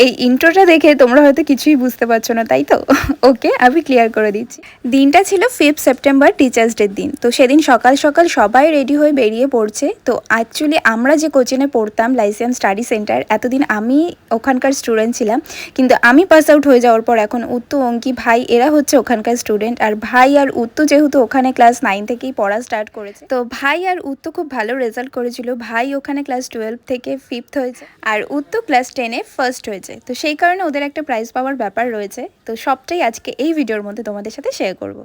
এই ইন্ট্রোটা দেখে তোমরা হয়তো কিছুই বুঝতে পারছো না, তাই তো? ওকে, আমি ক্লিয়ার করে দিচ্ছি। দিনটা ছিল 5 সেপ্টেম্বর, টিচার্স ডের দিন। তো সেদিন সকাল সকাল সবাই রেডি হয়ে বেরিয়ে পড়ছে। তো অ্যাকচুয়ালি আমরা যে কোচিনে পড়তাম, লাইসিয়াম স্টাডি সেন্টার, এতদিন আমি ওখানকার স্টুডেন্ট ছিলাম। কিন্তু আমি পাস আউট হয়ে যাওয়ার পর এখন উত্তু, অঙ্কি, ভাই এরা হচ্ছে ওখানকার স্টুডেন্ট। আর ভাই আর উত্তু যেহেতু ওখানে ক্লাস 9 থেকেই পড়া স্টার্ট করেছে, তো ভাই আর উত্তু খুব ভালো রেজাল্ট করেছিল। ভাই ওখানে ক্লাস 12 থেকে 5th হয়েছে, আর উত্তু ক্লাস 10-এ ফার্স্ট হয়েছে। তো সেই কারণে ওদের একটা প্রাইজ পাওয়ার ব্যাপার রয়েছে। তো সবটাই আজকে এই ভিডিওর মধ্যে তোমাদের সাথে শেয়ার করব।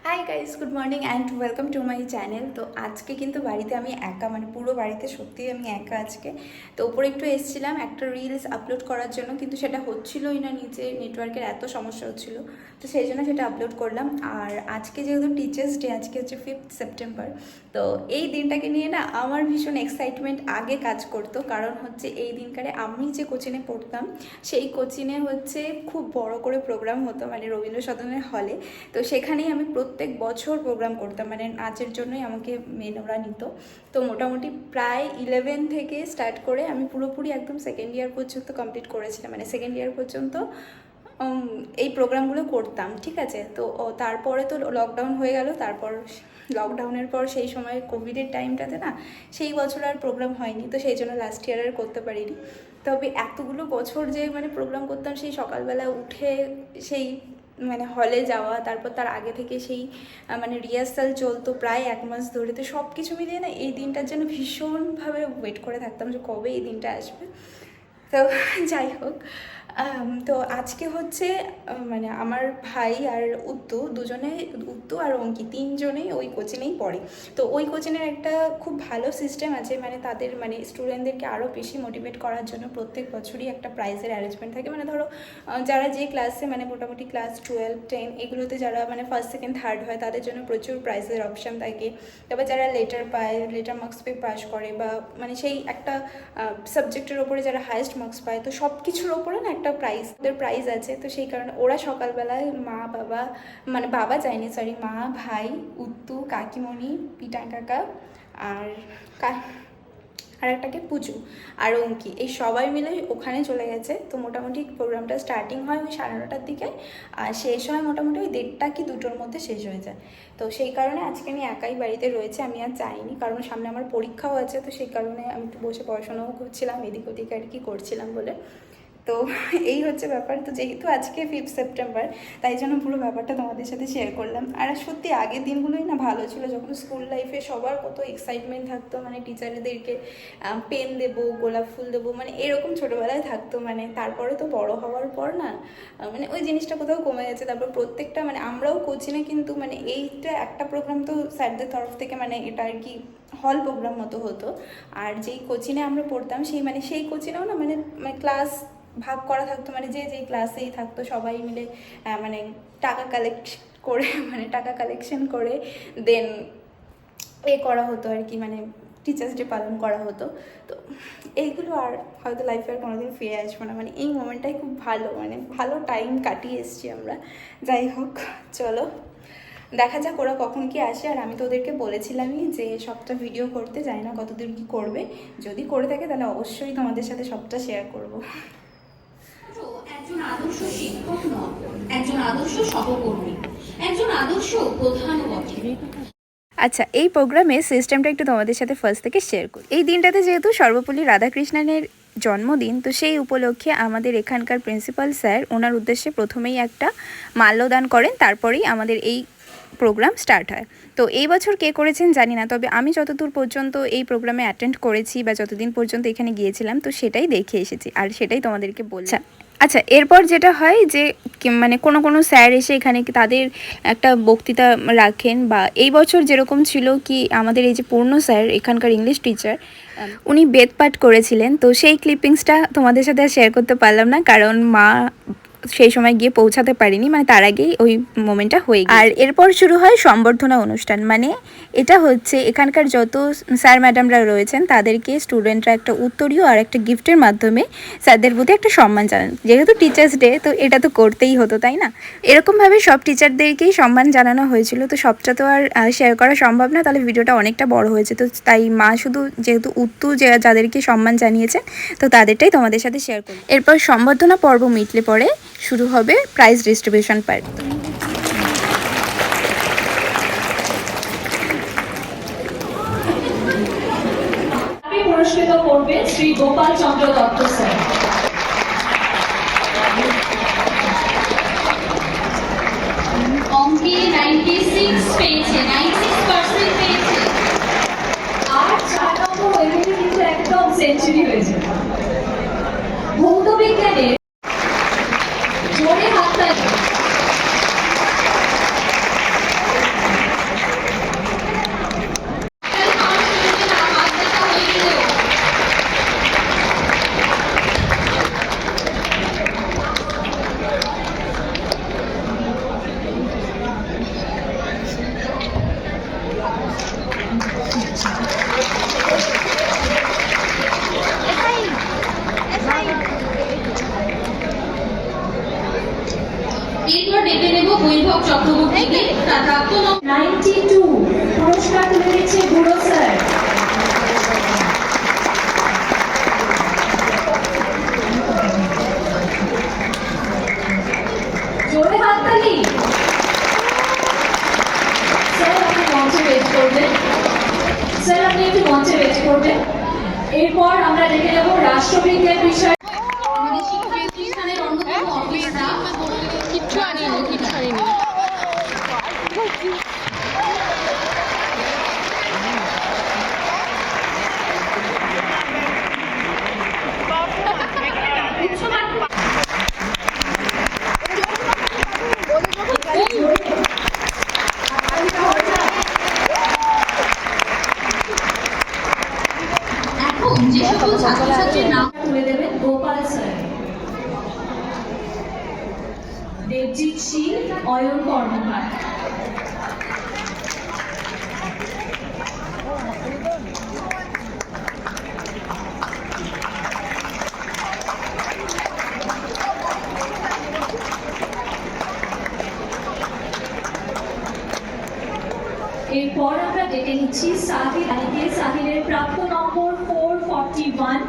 Hi guys, good morning and welcome to my channel. তো আজকে কিন্তু বাড়িতে আমি একা, মানে পুরো বাড়িতে সত্যিই আমি একা আজকে। তো ওপরে একটু এসেছিলাম একটা রিলস আপলোড করার জন্য, কিন্তু সেটা হচ্ছিলোই না, নিচে নেটওয়ার্কের এত সমস্যা হচ্ছিলো। তো সেই জন্য সেটা আপলোড করলাম। আর আজকে যেহেতু টিচার্স ডে, আজকে হচ্ছে 5th সেপ্টেম্বর, তো এই দিনটাকে নিয়ে না আমার ভীষণ এক্সাইটমেন্ট আগে কাজ করতো। কারণ হচ্ছে এই দিনকারে আমি যে কোচিনে পড়তাম সেই কোচিনে হচ্ছে খুব বড় করে প্রোগ্রাম হতো, মানে রবীন্দ্র সদনের হলে। তো সেখানেই আমি প্রত্যেক বছর প্রোগ্রাম করতাম, মানে নাচের জন্যই আমাকে মেন ওরা নিত। তো মোটামুটি প্রায় 11 থেকে স্টার্ট করে আমি পুরোপুরি একদম সেকেন্ড ইয়ার পর্যন্ত কমপ্লিট করেছিলাম, মানে সেকেন্ড ইয়ার পর্যন্ত এই প্রোগ্রামগুলো করতাম, ঠিক আছে। তো তারপরে তো লকডাউন হয়ে গেল। তারপর লকডাউনের পর সেই সময় কোভিডের টাইমটাতে না, সেই বছর আর প্রোগ্রাম হয়নি। তো সেই জন্য লাস্ট ইয়ার আর করতে পারিনি। তবে এতগুলো বছর যে মানে প্রোগ্রাম করতাম, সেই সকালবেলা উঠে সেই মানে হলে যাওয়া, তারপর তার আগে থেকে সেই মানে রিহার্সাল চলতো প্রায় 1 মাস ধরে। তো সব কিছু মিলিয়ে না এই দিনটার জন্য ভীষণভাবে ওয়েট করে থাকতাম যে কবে এই দিনটা আসবে। তো যাই হোক, তো আজকে হচ্ছে মানে আমার ভাই আর উত্তু আর অঙ্কি তিনজনেই ওই কোচিনেই পড়ে। তো ওই কোচিনের একটা খুব ভালো সিস্টেম আছে, মানে তাদের মানে স্টুডেন্টদেরকে আরও বেশি মোটিভেট করার জন্য প্রত্যেক বছরই একটা প্রাইজের অ্যারেঞ্জমেন্ট থাকে। মানে ধরো যারা যে ক্লাসে মানে মোটামুটি ক্লাস 12, 10 এগুলোতে যারা মানে ফার্স্ট, সেকেন্ড, থার্ড হয় তাদের জন্য প্রচুর প্রাইজের অপশান থাকে। তারপর যারা লেটার পায়, লেটার মার্কস পেয়ে পাস করে, বা মানে সেই একটা সাবজেক্টের ওপরে যারা হায়েস্ট মার্কস পায়, তো সব কিছুর ওপরে না একটা প্রাইজ আছে। তো সেই কারণে ওরা সকালবেলায় মা বাবা, মানে বাবা যায়নি, সরি, মা, ভাই, উত্তু, কাকিমণি, পিটা কাকা আর আর একটাকে পুজো আর অঙ্কি, এই সবাই মিলে ওখানে চলে গেছে। তো মোটামুটি প্রোগ্রামটা স্টার্টিং হয় ওই 9:30টার দিকে, আর শেষ হয় মোটামুটি ওই 1:30 কি 2টোর মধ্যে শেষ হয়ে যায়। তো সেই কারণে আজকে আমি একাই বাড়িতে রয়েছে, আমি আর যাইনি, কারণ সামনে আমার পরীক্ষাও আছে। তো সেই কারণে আমি একটু বসে পড়াশোনাও করছিলাম, এদিক ওদিক আর কি করছিলাম বলে। তো এই হচ্ছে ব্যাপার। তো যেহেতু আজকে 5 সেপ্টেম্বর, তাই জন্য পুরো ব্যাপারটা তোমাদের সাথে শেয়ার করলাম। আর সত্যি আগের দিনগুলোই না ভালো ছিল, যখন স্কুল লাইফে সবার কত এক্সাইটমেন্ট থাকতো, মানে টিচারদেরকে পেন দেবো, গোলাপ ফুল দেবো, মানে এরকম ছোটোবেলায় থাকতো। মানে তারপরে তো বড় হওয়ার পর না মানে ওই জিনিসটা কোথাও কমে গেছে। তারপর প্রত্যেকটা মানে আমরাও কোচিনে কিন্তু মানে এইটা একটা প্রোগ্রাম তো স্যারদের তরফ থেকে মানে এটা আর কি হল প্রোগ্রাম মতো হতো। আর যেই কোচিনে আমরা পড়তাম সেই কোচিনেও না মানে ক্লাস ভাগ করা থাকতো, মানে যে যেই ক্লাসেই থাকতো সবাই মিলে মানে টাকা কালেকশন করে দেন করা হতো আর কি, মানে টিচার্স ডে পালন করা হতো। তো এইগুলো আর হয়তো লাইফে আর কোনোদিন ফিরে আসবো না, মানে এই মোমেন্টটাই খুব ভালো, মানে ভালো টাইম কাটিয়ে এসেছি আমরা। যাই হোক, চলো দেখা যাক ওরা কখন কি আসে। আর আমি তো ওদেরকে বলেছিলামই যে সবটা ভিডিও করতে, জানি না কতদূর কি করবে, যদি করে থাকে তাহলে অবশ্যই তোমাদের সাথে সবটা শেয়ার করবো। একজন আদর্শ শিক্ষক নন, একজন আদর্শ সহকর্মী, একজন আদর্শ প্রধানও বটে। আচ্ছা, এই প্রোগ্রামে সিস্টেমটা একটু তোমাদের সাথে ফার্স্ট থেকে শেয়ার করি। এই দিনটাতে যেহেতু সর্বপল্লী রাধাকৃষ্ণনের জন্মদিন, তো সেই উপলক্ষে আমাদের এখানকার প্রিন্সিপাল স্যার ওনার উদ্দেশ্যে প্রথমেই একটা মাল্যদান করেন, তারপরেই আমাদের এই প্রোগ্রাম স্টার্ট হয়। তো এই বছর কে করেছেন জানি না, তবে আমি যতদূর পর্যন্ত এই প্রোগ্রামে অ্যাটেন্ড করেছি বা যতদিন পর্যন্ত এখানে গিয়েছিলাম, তো সেটাই দেখে এসেছি আর সেটাই তোমাদেরকে বলছি। আচ্ছা, এরপর যেটা হয় যে মানে কোনো স্যার এসে এখানে তাদের একটা বক্তৃতা রাখেন, বা এই বছর যেরকম ছিল কি আমাদের এই যে পূর্ণ স্যার এখানকার ইংলিশ টিচার, উনি বেদপাঠ করেছিলেন। তো সেই ক্লিপিংসটা তোমাদের সাথে শেয়ার করতে পারলাম না, কারণ মা সেই সময় গিয়ে পৌঁছাতে পারিনি, মানে তার আগেই ওই মোমেন্টটা হয়ে গেছে। আর এরপর শুরু হয় সম্বর্ধনা অনুষ্ঠান। মানে এটা হচ্ছে এখানকার যত স্যার ম্যাডামরা রয়েছেন তাদেরকে স্টুডেন্টরা একটা উত্তরীয় আর একটা গিফটের মাধ্যমে স্যারদের প্রতি একটা সম্মান জানান। যেহেতু টিচার্স ডে, তো এটা তো করতেই হতো, তাই না? এরকমভাবে সব টিচারদেরকেই সম্মান জানানো হয়েছিল। তো সবটা তো আর শেয়ার করা সম্ভব না, তাহলে ভিডিওটা অনেকটা বড় হয়েছে। তো তাই মা শুধু যেহেতু যাদেরকে সম্মান জানিয়েছেন, তো তাদেরটাই তোমাদের সাথে শেয়ার করি। এরপর সম্বর্ধনা পর্ব মিটলে পরে শুরু হবে প্রাইজ ডিস্ট্রিবিউশন পার্ট। পুরস্কৃত করবে শ্রী গোপাল চন্দ্র দত্ত স্যার। অঙ্কে 96 পেয়েছে, 96% পেয়েছে। আর 4 নম্বর ওয়েভেতে কিন্তু একদম সেঞ্চুরি হয়েছে। ভৌত বিজ্ঞানে জোরে হাততালি। এরপর ডেকে নেব বৈভব চক্রবর্তীকে, তার প্রাপ্ত 92 পুরস্কার তুলে দিচ্ছে বুড়ো স্যার। জোরে হাততালি। স্যার আপনি মঞ্চে ওয়েট করবেন, স্যার আপনি একটু মঞ্চে ওয়েট করবেন। এরপর আমরা ডেকে নেব রাষ্ট্রবিজ্ঞান বিষয়। আমাদের শিক্ষা প্রতিষ্ঠানের অন্যতম অফিস স্টাফ কিচ্ছু আনিনি। এখন যে সকল ছাত্রছাত্রীর নাম তুলে দেবেন গোপাল স্যার, দেবজিৎ শীল, অয়ন কর্মকার। এরপর আমরা ডেকে নিচ্ছি সাহিল আলীকে। সাহিলের প্রাপ্ত নম্বর 441।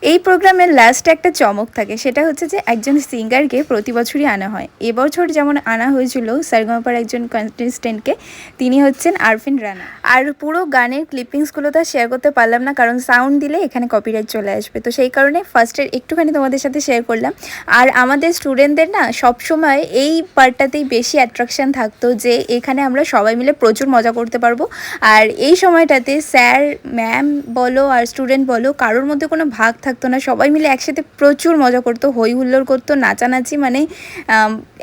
এই প্রোগ্রামের লাস্টে একটা চমক থাকে, সেটা হচ্ছে যে একজন সিঙ্গারকে প্রতি বছরই আনা হয়। এবছর যেমন আনা হয়েছিল সারেগামাপার একজন কন্টেস্টেন্টকে, তিনি হচ্ছেন আরফিন রানা। আর পুরো গানের ক্লিপিংসগুলো তো শেয়ার করতে পারলাম না, কারণ সাউন্ড দিলে এখানে কপিরাইট চলে আসবে। তো সেই কারণে ফার্স্টের একটুখানি তোমাদের সাথে শেয়ার করলাম। আর আমাদের স্টুডেন্টদের না সবসময় এই পার্টটাতেই বেশি অ্যাট্রাকশান থাকতো, যে এখানে আমরা সবাই মিলে প্রচুর মজা করতে পারবো। আর এই সময়টাতে স্যার ম্যাম বলো আর স্টুডেন্ট বলো, কারোর মধ্যে কোনো ভাগ থাকতো না, সবাই মিলে একসাথে প্রচুর মজা করতো, হই হুল্লোড় করতো, নাচানাচি, মানে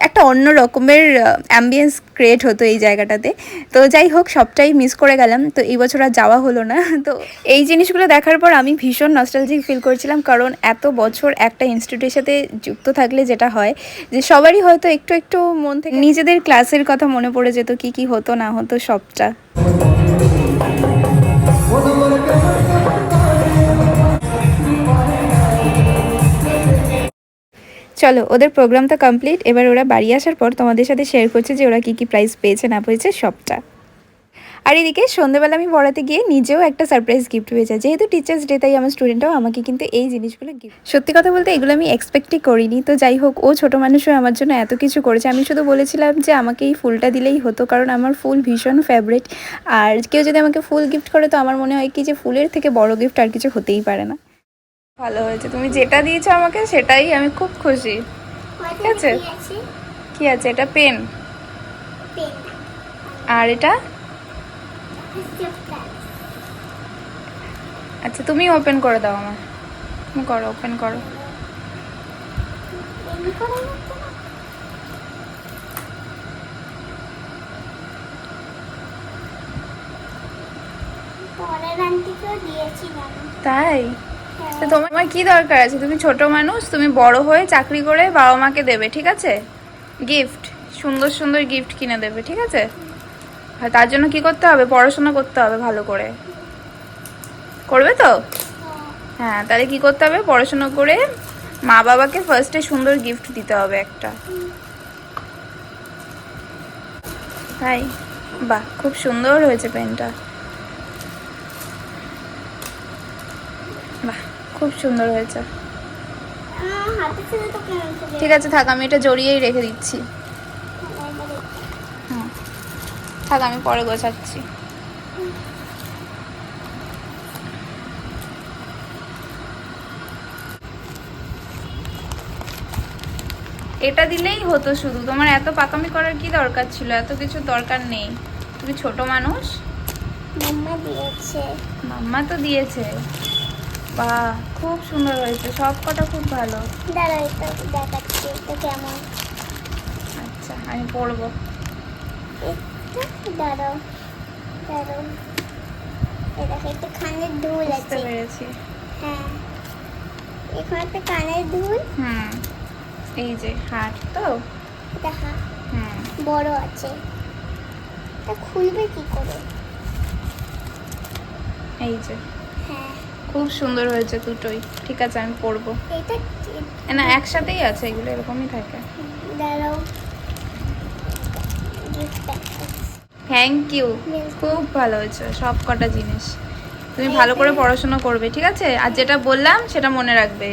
একটা অন্য রকমের অ্যাম্বিয়েন্স ক্রিয়েট হতো এই জায়গাটাতে। তো যাই হোক, সবটাই মিস করে গেলাম, তো এই বছর আর যাওয়া হলো না। তো এই জিনিসগুলো দেখার পর আমি ভীষণ নস্টালজিক ফিল করছিলাম, কারণ এত বছর একটা ইনস্টিটিউটের সাথে যুক্ত থাকলে যেটা হয় যে সবারই হয়তো একটু একটু মন থেকে নিজেদের ক্লাসের কথা মনে পড়ে যেত, কি কি হতো না হতো সবটা। চলো, ওদের প্রোগ্রামটা কমপ্লিট। এবার ওরা বাড়ি আসার পর তোমাদের সাথে শেয়ার করছে যে ওরা কী কী প্রাইজ পেয়েছে না পেয়েছে সবটা। আর এদিকে সন্ধ্যেবেলা আমি পড়াতে গিয়ে নিজেও একটা সারপ্রাইজ গিফট পেয়েছে। যেহেতু টিচার্স ডে, তাই আমার স্টুডেন্টরাও আমাকে কিন্তু এই জিনিসগুলো গিফট। সত্যি কথা বলতে এগুলো আমি এক্সপেক্টই করিনি। তো যাই হোক, ও ছোটো মানুষ হয়ে আমার জন্য এত কিছু করেছে। আমি শুধু বলেছিলাম যে আমাকে এই ফুলটা দিলেই হতো, কারণ আমার ফুল ভীষণ ফেভারিট। আর কেউ যদি আমাকে ফুল গিফট করে, তো আমার মনে হয় কি যে ফুলের থেকে বড় গিফট আর কিছু হতেই পারে না। ভালো হয়েছে, তুমি যেটা দিয়েছো আমাকে সেটাই আমি খুব খুশি। ঠিক আছে, কি আছে? এটা পেন। আর এটা আচ্ছা, তুমি ওপেন করে দাও আমার। তুমি করো, ওপেন করো। পরের আন্টিকেও দিয়েছিলাম। তাই? তো তোমার কি দরকার আছে? তুমি ছোট মানুষ, তুমি বড় হয়ে চাকরি করে বাবা মাকে দেবে, ঠিক আছে? গিফট, সুন্দর সুন্দর গিফট কিনে দেবে, ঠিক আছে? আর তার জন্য কি করতে হবে? পড়াশোনা করতে হবে ভালো করে। করবে তো? হ্যাঁ, তাহলে কি করতে হবে? পড়াশোনা করে মা বাবাকে ফার্স্টে সুন্দর গিফট দিতে হবে একটা। তাই? বাহ, খুব সুন্দর হয়েছে পেনটা। বাহ, খুব সুন্দর হয়েছে। ঠিক আছে, থাক, আমি এটা জড়িয়েই রেখে দিচ্ছি। হ্যাঁ, থাক, আমি পরে গোছাচ্ছি। এটা দিলেই হতো শুধু, তোমার এত পাকামি করার কি দরকার ছিল? এত কিছু দরকার নেই, তুমি ছোট মানুষ। মাম্মা দিয়েছে। মাম্মা তো দিয়েছে। বাহ, খুব সুন্দর হয়েছে, সব কটা খুব ভালো। দাঁড়াও, এটা দেখাচ্ছি এটা কেমন। আচ্ছা, আমি পড়বো। এটা দাঁড়াও দাঁড়াও, এটা একটা কানের দুল বুঝতে আছে। পেরেছি। হ্যাঁ, এখানে একটা কানের দুল। হুম, এই যে হাট তো। এটা হুম, বড় আছে, এটা খুলবে কি করে? এই যে হ্যাঁ, খুব সুন্দর হয়েছে দুটোই। ঠিক আছে, আমি পড়বো। এটা না, একসাথেই আছে, এগুলো এরকমই থাকে। দাঁড়াও, gift pack। থ্যাংক ইউ, খুব ভালো হয়েছে সব কটা জিনিস। তুমি ভালো করে পড়াশোনা করবে, ঠিক আছে? আর যেটা বললাম সেটা মনে রাখবে।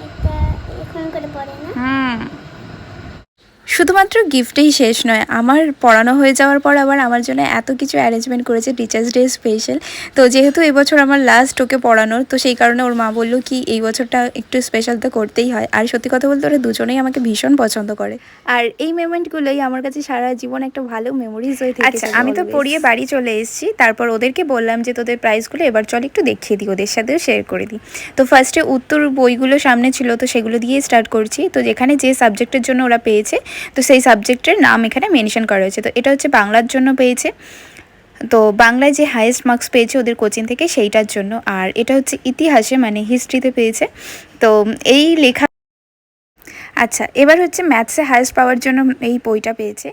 এটা এখন করে পড়ে না? হুম। শুধুমাত্র গিফটেই শেষ নয়, আমার পড়ানো হয়ে যাওয়ার পর আবার আমার জন্য এত কিছু অ্যারেঞ্জমেন্ট করেছে টিচার্স ডে স্পেশাল। তো যেহেতু এবছর আমার লাস্ট ওকে পড়ানোর, তো সেই কারণে ওর মা বললো কি এই বছরটা একটু স্পেশাল তো করতেই হয়। আর সত্যি কথা বলতে ওরা দুজনেই আমাকে ভীষণ পছন্দ করে, আর এই মোমেন্টগুলোই আমার কাছে সারা জীবন একটা ভালো মেমোরিজ হয়ে থাকে। আচ্ছা, আমি তো পড়িয়ে বাড়ি চলে এসেছি, তারপর ওদেরকে বললাম যে তোদের প্রাইসগুলো এবার চল একটু দেখিয়ে দিই, ওদের সাথেও শেয়ার করে দিই। তো ফার্স্টে উত্তর বইগুলো সামনে ছিল, তো সেগুলো দিয়ে স্টার্ট করছি। তো যেখানে যে সাবজেক্টের জন্য ওরা পেয়েছে, তো সেই সাবজেক্টের নাম এখানে মেনশন করা হয়েছে। তো এটা হচ্ছে বাংলার জন্য পেয়েছে, তো বাংলায় যে হাইয়েস্ট মার্কস পেয়েছে ওদের কোচিং থেকে সেইটার জন্য। আর এটা হচ্ছে ইতিহাসে মানে হিস্ট্রিতে পেয়েছে। তো এই লেখা। আচ্ছা, এবার হচ্ছে ম্যাথসে হাইয়েস্ট পাওয়ার জন্য এই বইটা পেয়েছে,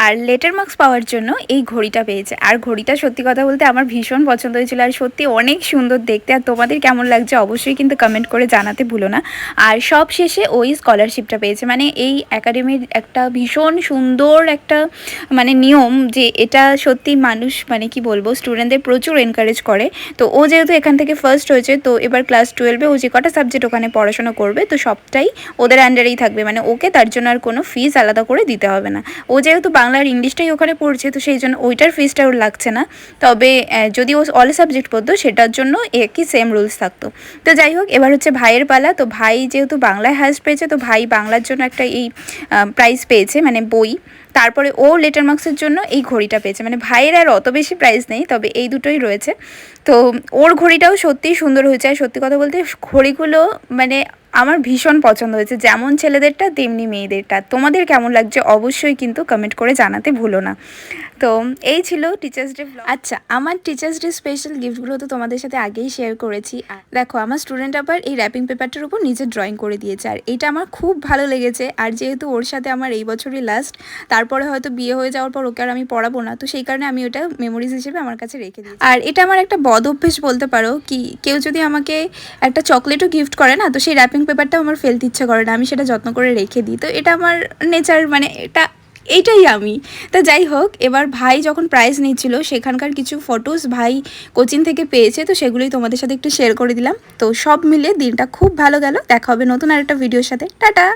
আর লেটার মার্কস পাওয়ার জন্য এই ঘড়িটা পেয়েছে। আর ঘড়িটা সত্যি কথা বলতে আমার ভীষণ পছন্দ হয়েছিল, আর সত্যি অনেক সুন্দর দেখতে। আর তোমাদের কেমন লাগছে অবশ্যই কিন্তু কমেন্ট করে জানাতে ভুলো না। আর সব শেষে ওই স্কলারশিপটা পেয়েছে, মানে এই একাডেমির একটা ভীষণ সুন্দর একটা মানে নিয়ম, যে এটা সত্যি মানুষ মানে কি বলবো স্টুডেন্টদের প্রচুর এনকারেজ করে। তো ও যেহেতু এখান থেকে ফার্স্ট হয়েছে, তো এবার ক্লাস 12-এ ও যে কটা সাবজেক্ট ওখানে পড়াশোনা করবে, তো সবটাই ওদের আন্ডারেই থাকবে, মানে ওকে তার জন্য আর কোনো ফিস আলাদা করে দিতে হবে না। ও যেহেতু বাংলা আর ইংলিশটাই ওখানে পড়ছে, তো সেই জন্য ওইটার ফিসটা ওর লাগছে না। তবে যদি ও অল সাবজেক্ট পড়তো সেটার জন্য একই সেম রুলস থাকতো। তো যাই হোক, এবার হচ্ছে ভাইয়ের পালা। তো ভাই যেহেতু বাংলায় হায়েস্ট পেয়েছে, তো ভাই বাংলার জন্য একটা এই প্রাইজ পেয়েছে, মানে বই। তারপরে ও লেটার মার্কসের জন্য এই ঘড়িটা পেয়েছে। মানে ভাইয়ের আর অত বেশি প্রাইজ নেই, তবে এই দুটোই রয়েছে। তো ওর ঘড়িটাও সত্যিই সুন্দর হয়েছে। আর সত্যি কথা বলতে ঘড়িগুলো মানে আমার ভীষণ পছন্দ হয়েছে, যেমন ছেলেদেরটা তেমনি মেয়েদেরটা। তোমাদের কেমন লাগছে অবশ্যই কিন্তু কমেন্ট করে জানাতে ভুলো না। তো এই ছিল টিচার্স ডে ব্লগ। আচ্ছা, আমার টিচার্স ডে স্পেশাল গিফটগুলো তো তোমাদের সাথে আগেই শেয়ার করেছি। দেখো, আমার স্টুডেন্ট আবার এই র্যাপিং পেপারটার উপর নিজে ড্রয়িং করে দিয়েছে, আর এটা আমার খুব ভালো লেগেছে। আর যেহেতু ওর সাথে আমার এই বছরই লাস্ট, তারপরে হয়তো বিয়ে হয়ে যাওয়ার পর ওকে আর আমি পড়াবো না, তো সেই কারণে আমি ওটা মেমোরিজ হিসেবে আমার কাছে রেখে দিই। আর এটা আমার একটা বদ অভ্যেস বলতে পারো, কি কেউ যদি আমাকে একটা চকলেটও গিফট করে না, তো সেই র্যাপিং পেপারটাও আমার ফেলতে ইচ্ছে করে না, আমি সেটা যত্ন করে রেখে দিই। তো এটা আমার নেচার, মানে এইটাই আমি। তো যাই হোক, এবার ভাই যখন প্রাইজ নিচ্ছিল সেখানকার কিছু ফটোস ভাই কোচিং থেকে পেয়েছে, তো সেগুলোই তোমাদের সাথে একটু শেয়ার করে দিলাম। তো সব মিলে দিনটা খুব ভালো গেল। দেখা হবে নতুন আরেকটা ভিডিওর সাথে। টাটা।